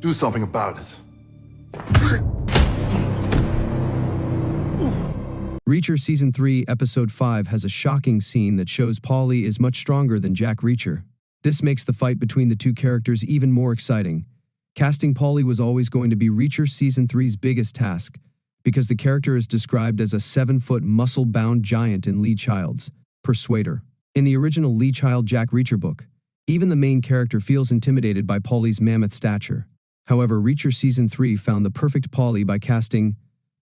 Do something about it. Reacher Season 3, Episode 5 has a shocking scene that shows Paulie is much stronger than Jack Reacher. This makes the fight between the two characters even more exciting. Casting Paulie was always going to be Reacher Season 3's biggest task, because the character is described as a 7-foot muscle-bound giant in Lee Child's Persuader. In the original Lee Child Jack Reacher book, even the main character feels intimidated by Paulie's mammoth stature. However, Reacher Season 3 found the perfect Paulie by casting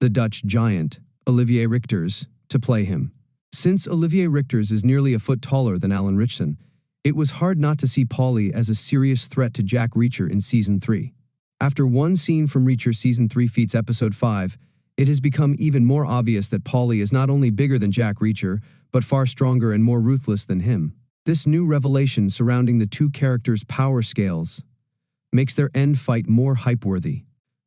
the Dutch giant, Olivier Richters, to play him. Since Olivier Richters is nearly a foot taller than Alan Ritchson, it was hard not to see Paulie as a serious threat to Jack Reacher in Season 3. After one scene from Reacher Season 3 Feats Episode 5, it has become even more obvious that Paulie is not only bigger than Jack Reacher, but far stronger and more ruthless than him. This new revelation surrounding the two characters' power scales makes their end fight more hype-worthy.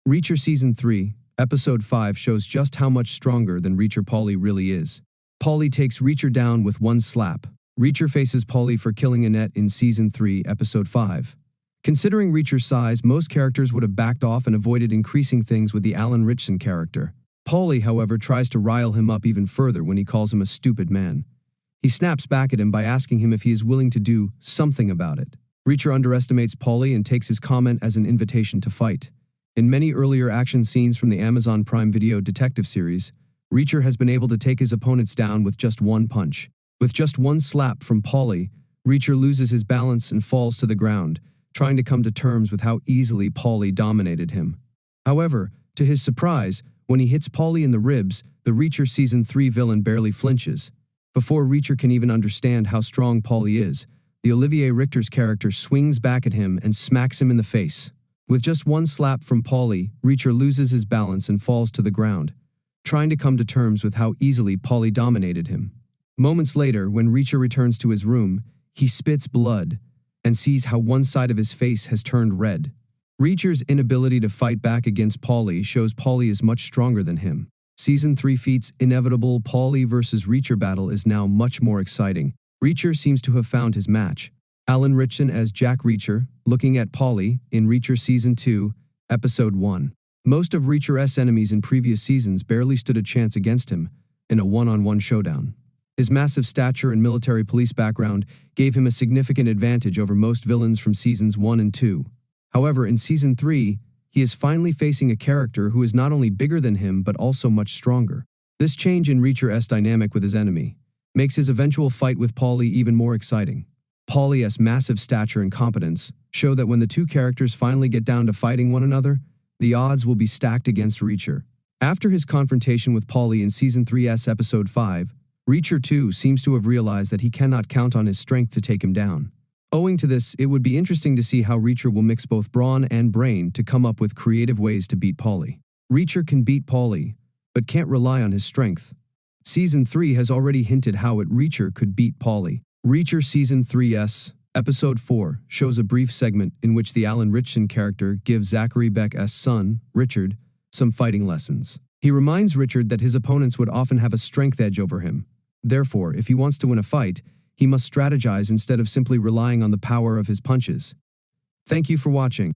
Reacher Season 3, Episode 5 shows just how much stronger than Reacher Paulie really is. Paulie takes Reacher down with one slap. Reacher faces Paulie for killing Annette in Season 3, Episode 5. Considering Reacher's size, most characters would have backed off and avoided increasing things with the Alan Ritchson character. Paulie, however, tries to rile him up even further when he calls him a stupid man. He snaps back at him by asking him if he is willing to do something about it. Reacher underestimates Paulie and takes his comment as an invitation to fight. In many earlier action scenes from the Amazon Prime Video detective series, Reacher has been able to take his opponents down with just one punch. With just one slap from Paulie, Reacher loses his balance and falls to the ground, trying to come to terms with how easily Paulie dominated him. However, to his surprise, when he hits Paulie in the ribs, the Reacher Season 3 villain barely flinches. Before Reacher can even understand how strong Paulie is, the Olivier Richter's character swings back at him and smacks him in the face. With just one slap from Paulie, Reacher loses his balance and falls to the ground, trying to come to terms with how easily Paulie dominated him. Moments later, when Reacher returns to his room, he spits blood and sees how one side of his face has turned red. Reacher's inability to fight back against Paulie shows Paulie is much stronger than him. Season 3 Feats' inevitable Paulie versus Reacher battle is now much more exciting. Reacher seems to have found his match. Alan Ritchson as Jack Reacher, looking at Paulie in Reacher Season 2, Episode 1. Most of Reacher's enemies in previous seasons barely stood a chance against him in a one-on-one showdown. His massive stature and military police background gave him a significant advantage over most villains from Seasons 1 and 2. However, in Season 3, he is finally facing a character who is not only bigger than him but also much stronger. This change in Reacher's dynamic with his enemy makes his eventual fight with Paulie even more exciting. Paulie's massive stature and competence show that when the two characters finally get down to fighting one another, the odds will be stacked against Reacher. After his confrontation with Paulie in Season 3's Episode 5, Reacher too seems to have realized that he cannot count on his strength to take him down. Owing to this, it would be interesting to see how Reacher will mix both brawn and brain to come up with creative ways to beat Paulie. Reacher can beat Paulie, but can't rely on his strength. Season 3 has already hinted how Reacher could beat Paulie. Reacher Season 3's Episode 4 shows a brief segment in which the Alan Ritchson character gives Zachary Beck's son, Richard, some fighting lessons. He reminds Richard that his opponents would often have a strength edge over him. Therefore, if he wants to win a fight, he must strategize instead of simply relying on the power of his punches. Thank you for watching.